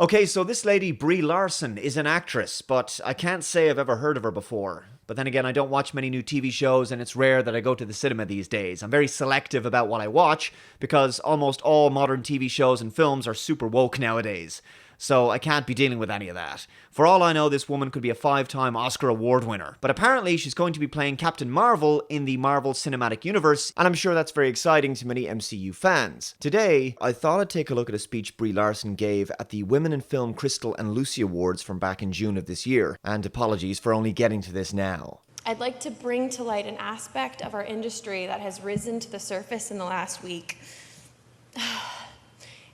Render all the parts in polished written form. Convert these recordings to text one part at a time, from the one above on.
Okay, so this lady, Brie Larson, is an actress, but I can't say I've ever heard of her before. But then again, I don't watch many new TV shows, and it's rare that I go to the cinema these days. I'm very selective about what I watch, because almost all modern TV shows and films are super woke nowadays. So I can't be dealing with any of that. For all I know, this woman could be a 5-time Oscar Award winner. But apparently she's going to be playing Captain Marvel in the Marvel Cinematic Universe, and I'm sure that's very exciting to many MCU fans. Today, I thought I'd take a look at a speech Brie Larson gave at the Women in Film Crystal and Lucy Awards from back in June of this year, and apologies for only getting to this now. I'd like to bring to light an aspect of our industry that has risen to the surface in the last week.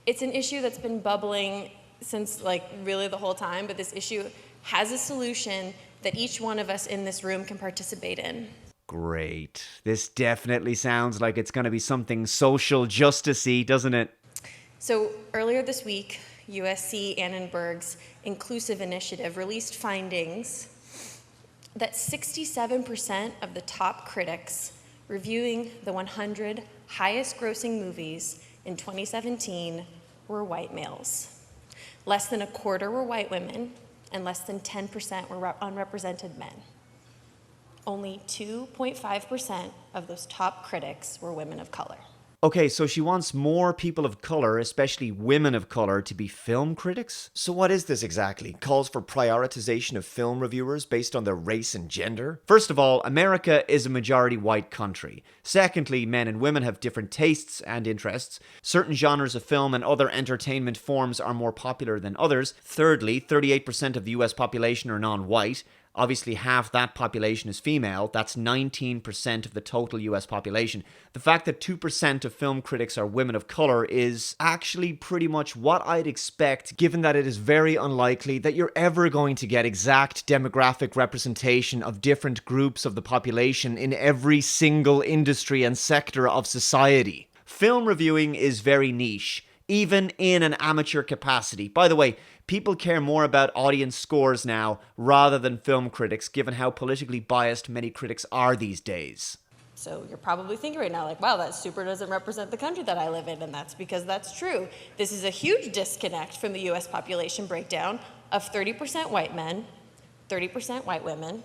It's an issue that's been bubbling since really the whole time, but this issue has a solution that each one of us in this room can participate in. Great. This definitely sounds like it's going to be something social justice-y, doesn't it? So earlier this week, USC Annenberg's Inclusive Initiative released findings that 67% of the top critics reviewing the 100 highest grossing movies in 2017 were white males. Less than a quarter were white women, and less than 10% were unrepresented men. Only 2.5% of those top critics were women of color. Okay, so she wants more people of color, especially women of color, to be film critics? So what is this exactly? Calls for prioritization of film reviewers based on their race and gender? First of all, America is a majority white country. Secondly, men and women have different tastes and interests. Certain genres of film and other entertainment forms are more popular than others. Thirdly, 38% of the US population are non-white. Obviously, half that population is female. That's 19% of the total US population. The fact that 2% of film critics are women of color is actually pretty much what I'd expect, given that it is very unlikely that you're ever going to get exact demographic representation of different groups of the population in every single industry and sector of society. Film reviewing is very niche, even in an amateur capacity. By the way, people care more about audience scores now rather than film critics, given how politically biased many critics are these days. So you're probably thinking right now, wow, that super doesn't represent the country that I live in, and that's because that's true. This is a huge disconnect from the US population breakdown of 30% white men, 30% white women,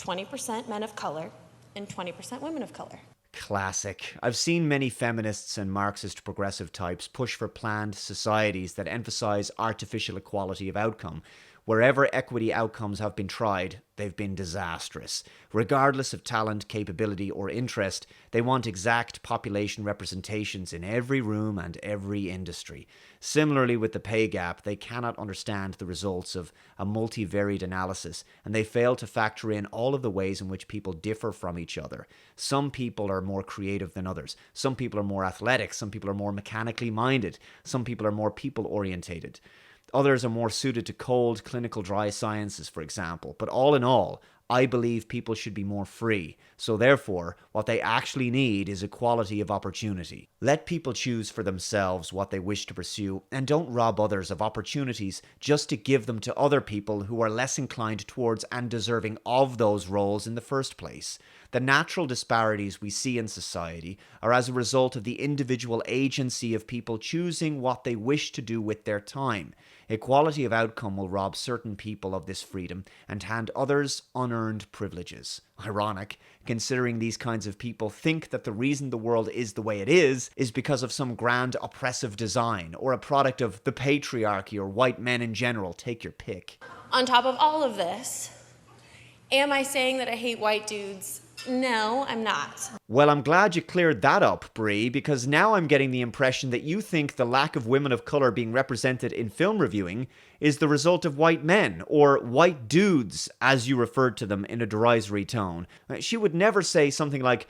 20% men of color, and 20% women of color. Classic. I've seen many feminists and Marxist progressive types push for planned societies that emphasize artificial equality of outcome. Wherever equity outcomes have been tried, they've been disastrous. Regardless of talent, capability, or interest, they want exact population representations in every room and every industry. Similarly with the pay gap, they cannot understand the results of a multivariate analysis, and they fail to factor in all of the ways in which people differ from each other. Some people are more creative than others. Some people are more athletic. Some people are more mechanically minded. Some people are more people-orientated. Others are more suited to cold, clinical, dry sciences, for example. But all in all, I believe people should be more free. So therefore, what they actually need is equality of opportunity. Let people choose for themselves what they wish to pursue, and don't rob others of opportunities just to give them to other people who are less inclined towards and deserving of those roles in the first place. The natural disparities we see in society are as a result of the individual agency of people choosing what they wish to do with their time. Equality of outcome will rob certain people of this freedom and hand others unearned privileges. Ironic, considering these kinds of people think that the reason the world is the way it is because of some grand oppressive design or a product of the patriarchy or white men in general. Take your pick. On top of all of this, am I saying that I hate white dudes? No, I'm not. Well, I'm glad you cleared that up, Brie, because now I'm getting the impression that you think the lack of women of color being represented in film reviewing is the result of white men, or white dudes, as you referred to them in a derisory tone. She would never say something like,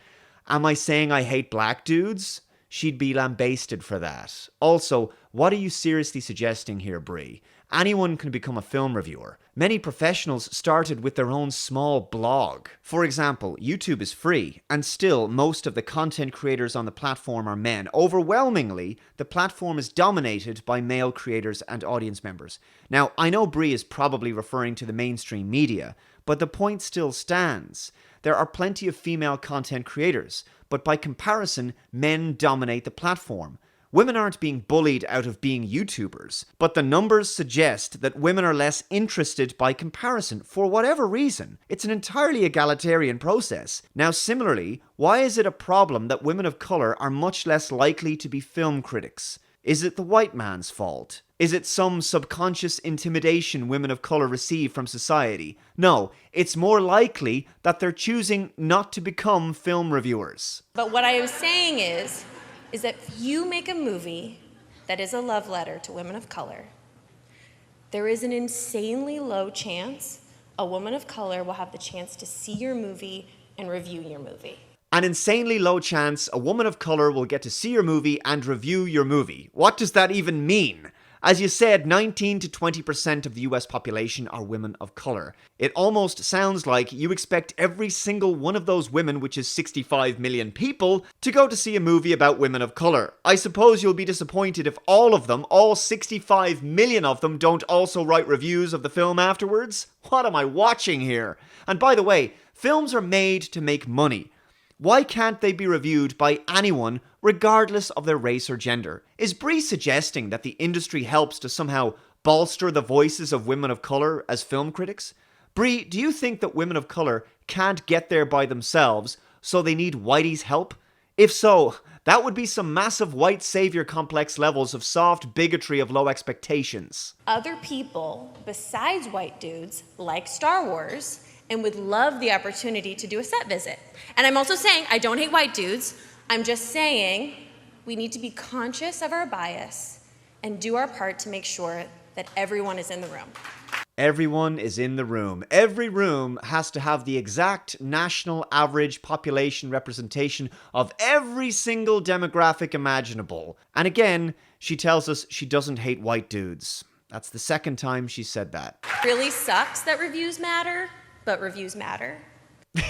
"Am I saying I hate black dudes?" She'd be lambasted for that. Also, what are you seriously suggesting here, Brie? Anyone can become a film reviewer. Many professionals started with their own small blog. For example, YouTube is free, and still most of the content creators on the platform are men. Overwhelmingly, the platform is dominated by male creators and audience members. Now, I know Brie is probably referring to the mainstream media, but the point still stands. There are plenty of female content creators, but by comparison, men dominate the platform. Women aren't being bullied out of being YouTubers, but the numbers suggest that women are less interested by comparison for whatever reason. It's an entirely egalitarian process. Now, similarly, why is it a problem that women of color are much less likely to be film critics? Is it the white man's fault? Is it some subconscious intimidation women of color receive from society? No, it's more likely that they're choosing not to become film reviewers. But what I was saying is that if you make a movie that is a love letter to women of color, there is an insanely low chance a woman of color will have the chance to see your movie and review your movie. An insanely low chance a woman of color will get to see your movie and review your movie. What does that even mean? As you said, 19 to 20% of the US population are women of color. It almost sounds like you expect every single one of those women, which is 65 million people, to go to see a movie about women of color. I suppose you'll be disappointed if all of them, all 65 million of them, don't also write reviews of the film afterwards. What am I watching here? And by the way, films are made to make money. Why can't they be reviewed by anyone, regardless of their race or gender? Is Brie suggesting that the industry helps to somehow bolster the voices of women of color as film critics? Brie, do you think that women of color can't get there by themselves, so they need Whitey's help? If so, that would be some massive white savior complex levels of soft bigotry of low expectations. Other people, besides white dudes, like Star Wars, and would love the opportunity to do a set visit. And I'm also saying I don't hate white dudes. I'm just saying we need to be conscious of our bias and do our part to make sure that everyone is in the room. Everyone is in the room. Every room has to have the exact national average population representation of every single demographic imaginable. And again, she tells us she doesn't hate white dudes. That's the second time she said that. Really sucks that reviews matter, but reviews matter.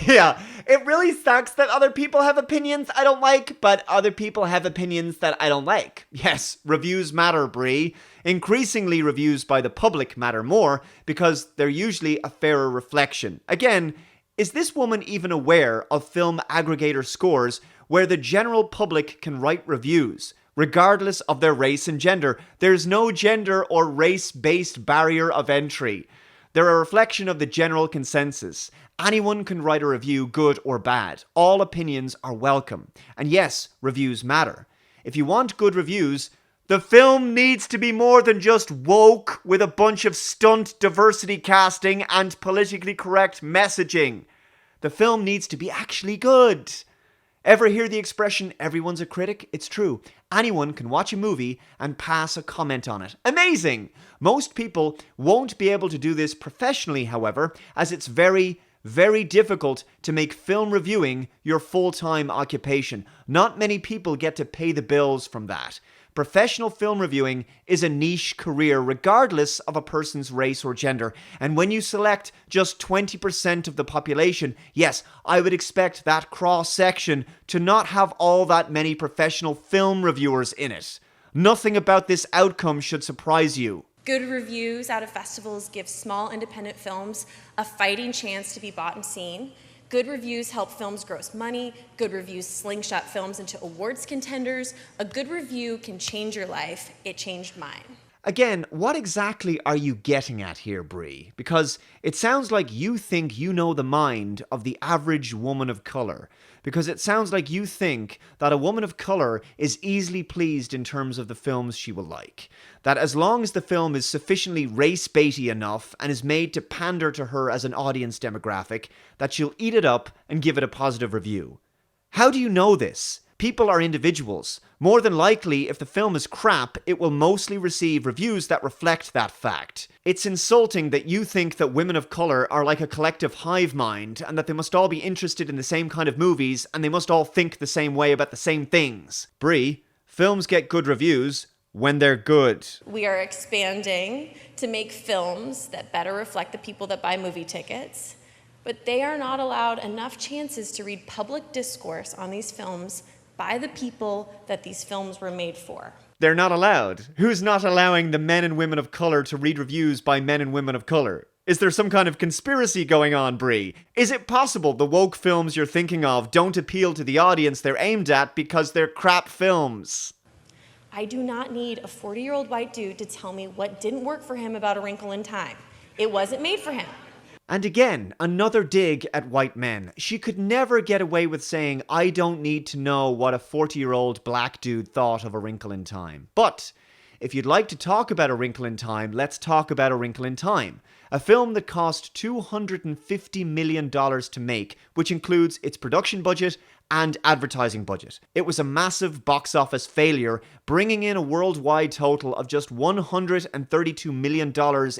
Yeah, it really sucks that other people have opinions I don't like, but other people have opinions that I don't like. Yes, reviews matter, Brie. Increasingly, reviews by the public matter more because they're usually a fairer reflection. Again, is this woman even aware of film aggregator scores where the general public can write reviews, regardless of their race and gender? There's no gender or race-based barrier of entry. They're a reflection of the general consensus. Anyone can write a review, good or bad. All opinions are welcome. And yes, reviews matter. If you want good reviews, the film needs to be more than just woke with a bunch of stunt diversity casting and politically correct messaging. The film needs to be actually good. Ever hear the expression, everyone's a critic? It's true. Anyone can watch a movie and pass a comment on it. Amazing! Most people won't be able to do this professionally, however, as it's very, very difficult to make film reviewing your full-time occupation. Not many people get to pay the bills from that. Professional film reviewing is a niche career regardless of a person's race or gender. And when you select just 20% of the population, yes, I would expect that cross-section to not have all that many professional film reviewers in it. Nothing about this outcome should surprise you. Good reviews out of festivals give small independent films a fighting chance to be bought and seen. Good reviews help films gross money. Good reviews slingshot films into awards contenders. A good review can change your life. It changed mine. Again, what exactly are you getting at here, Brie? Because it sounds like you think you know the mind of the average woman of color. Because it sounds like you think that a woman of color is easily pleased in terms of the films she will like. That as long as the film is sufficiently race-baity enough and is made to pander to her as an audience demographic, that she'll eat it up and give it a positive review. How do you know this? People are individuals. More than likely, if the film is crap, it will mostly receive reviews that reflect that fact. It's insulting that you think that women of color are like a collective hive mind and that they must all be interested in the same kind of movies and they must all think the same way about the same things. Brie, films get good reviews when they're good. We are expanding to make films that better reflect the people that buy movie tickets, but they are not allowed enough chances to read public discourse on these films by the people that these films were made for. They're not allowed. Who's not allowing the men and women of color to read reviews by men and women of color? Is there some kind of conspiracy going on, Brie? Is it possible the woke films you're thinking of don't appeal to the audience they're aimed at because they're crap films? I do not need a 40-year-old white dude to tell me what didn't work for him about A Wrinkle in Time. It wasn't made for him. And again, another dig at white men. She could never get away with saying, I don't need to know what a 40-year-old black dude thought of A Wrinkle in Time. But if you'd like to talk about A Wrinkle in Time, let's talk about A Wrinkle in Time. A film that cost $250 million to make, which includes its production budget and advertising budget. It was a massive box office failure, bringing in a worldwide total of just $132 million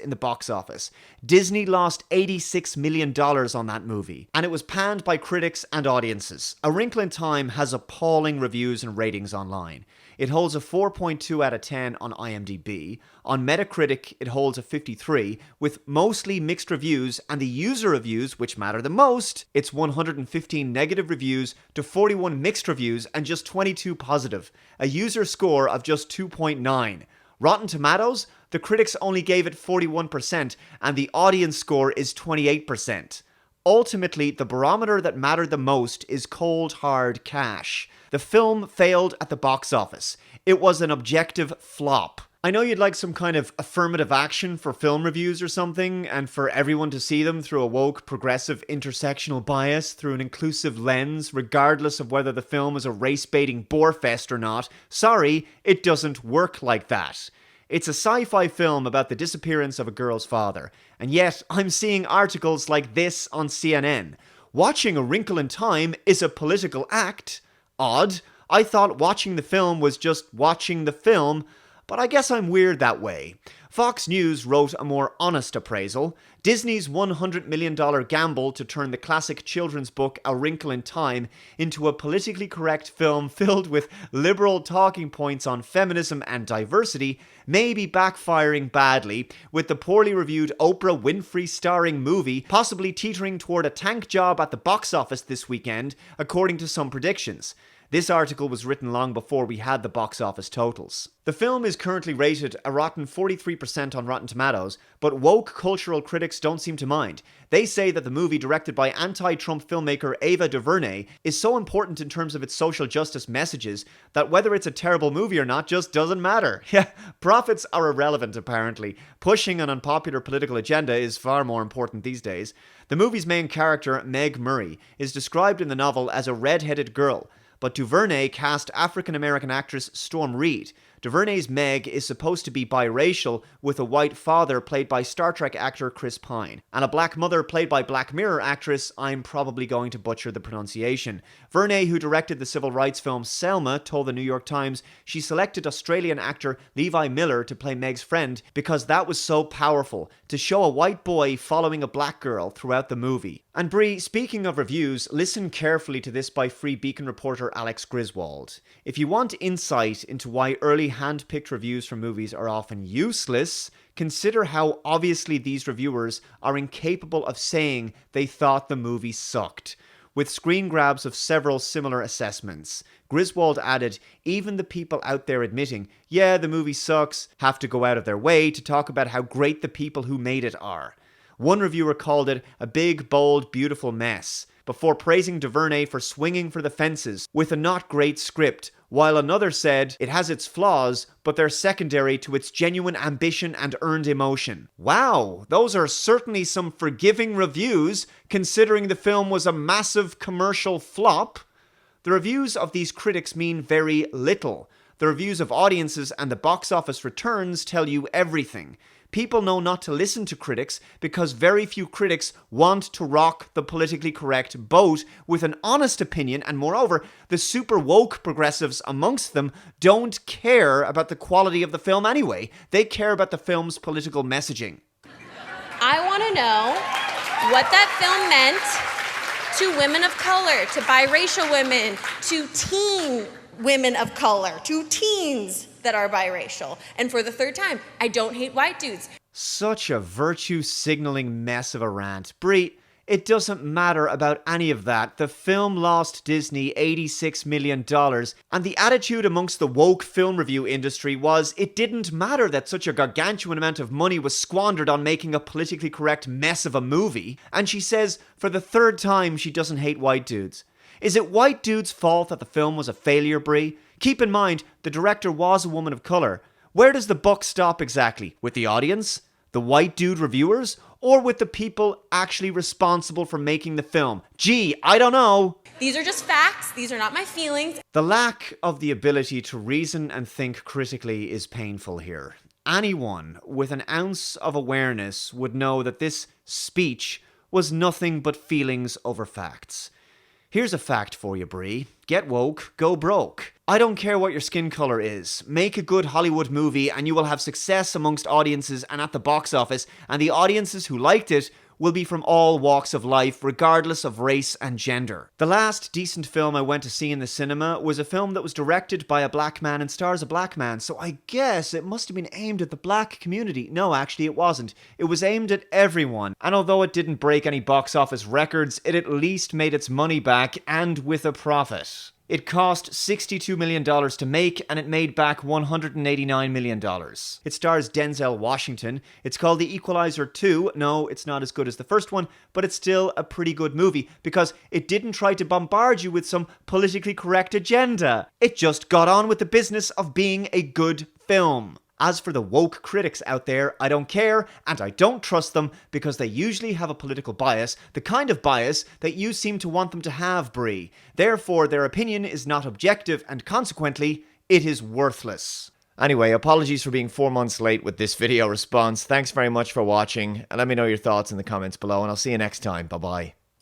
in the box office. Disney lost $86 million on that movie, and it was panned by critics and audiences. A Wrinkle in Time has appalling reviews and ratings online. It holds a 4.2 out of 10 on IMDb. On Metacritic, it holds a 53, with mostly mixed reviews, and the user reviews, which matter the most, it's 115 negative reviews to 41 mixed reviews and just 22 positive. A user score of just 2.9. Rotten Tomatoes, the critics only gave it 41%, and the audience score is 28%. Ultimately, the barometer that mattered the most is cold, hard cash. The film failed at the box office. It was an objective flop. I know you'd like some kind of affirmative action for film reviews or something, and for everyone to see them through a woke, progressive, intersectional bias, through an inclusive lens, regardless of whether the film is a race-baiting borefest or not. Sorry, it doesn't work like that. It's a sci-fi film about the disappearance of a girl's father, and yet I'm seeing articles like this on CNN. Watching A Wrinkle in Time is a political act. Odd. I thought watching the film was just watching the film, but I guess I'm weird that way. Fox News wrote a more honest appraisal. Disney's $100 million gamble to turn the classic children's book A Wrinkle in Time into a politically correct film filled with liberal talking points on feminism and diversity may be backfiring badly, with the poorly reviewed Oprah Winfrey starring movie possibly teetering toward a tank job at the box office this weekend, according to some predictions. This article was written long before we had the box office totals. The film is currently rated a rotten 43% on Rotten Tomatoes, but woke cultural critics don't seem to mind. They say that the movie, directed by anti-Trump filmmaker Ava DuVernay, is so important in terms of its social justice messages that whether it's a terrible movie or not just doesn't matter. Yeah, profits are irrelevant apparently. Pushing an unpopular political agenda is far more important these days. The movie's main character, Meg Murray, is described in the novel as a red-headed girl, but DuVernay cast African-American actress Storm Reed. DuVernay's Meg is supposed to be biracial, with a white father played by Star Trek actor Chris Pine, and a black mother played by Black Mirror actress, I'm probably going to butcher the pronunciation. Vernay, who directed the civil rights film Selma, told the New York Times she selected Australian actor Levi Miller to play Meg's friend because that was so powerful, to show a white boy following a black girl throughout the movie. And Brie, speaking of reviews, listen carefully to this by Free Beacon reporter Alex Griswold. If you want insight into why early hand-picked reviews for movies are often useless, consider how obviously these reviewers are incapable of saying they thought the movie sucked. With screen grabs of several similar assessments, Griswold added, even the people out there admitting, yeah, the movie sucks, have to go out of their way to talk about how great the people who made it are. One reviewer called it a big, bold, beautiful mess, before praising DuVernay for swinging for the fences with a not great script, while another said it has its flaws, but they're secondary to its genuine ambition and earned emotion. Wow, those are certainly some forgiving reviews, considering the film was a massive commercial flop. The reviews of these critics mean very little. The reviews of audiences and the box office returns tell you everything. People know not to listen to critics because very few critics want to rock the politically correct boat with an honest opinion, and moreover, the super woke progressives amongst them don't care about the quality of the film anyway. They care about the film's political messaging. I want to know what that film meant to women of color, to biracial women, to teen women of color, to teens that are biracial. And for the third time, I don't hate white dudes. Such a virtue signaling mess of a rant. Brie, it doesn't matter about any of that. The film lost Disney $86 million, and the attitude amongst the woke film review industry was it didn't matter that such a gargantuan amount of money was squandered on making a politically correct mess of a movie. And she says, for the third time, she doesn't hate white dudes. Is it white dudes' fault that the film was a failure, Brie? Keep in mind, the director was a woman of colour. Where does the buck stop exactly? With the audience? The white dude reviewers? Or with the people actually responsible for making the film? Gee, I don't know. These are just facts. These are not my feelings. The lack of the ability to reason and think critically is painful here. Anyone with an ounce of awareness would know that this speech was nothing but feelings over facts. Here's a fact for you, Brie. Get woke, go broke. I don't care what your skin colour is. Make a good Hollywood movie and you will have success amongst audiences and at the box office, and the audiences who liked it will be from all walks of life, regardless of race and gender. The last decent film I went to see in the cinema was a film that was directed by a black man and stars a black man, so I guess it must have been aimed at the black community. No, actually it wasn't. It was aimed at everyone, and although it didn't break any box office records, it at least made its money back, and with a profit. It cost $62 million to make, and it made back $189 million. It stars Denzel Washington. It's called The Equalizer 2. No, it's not as good as the first one, but it's still a pretty good movie because it didn't try to bombard you with some politically correct agenda. It just got on with the business of being a good film. As for the woke critics out there, I don't care, and I don't trust them because they usually have a political bias, the kind of bias that you seem to want them to have, Brie. Therefore, their opinion is not objective, and consequently, it is worthless. Anyway, apologies for being 4 months late with this video response. Thanks very much for watching, and let me know your thoughts in the comments below, and I'll see you next time. Bye-bye.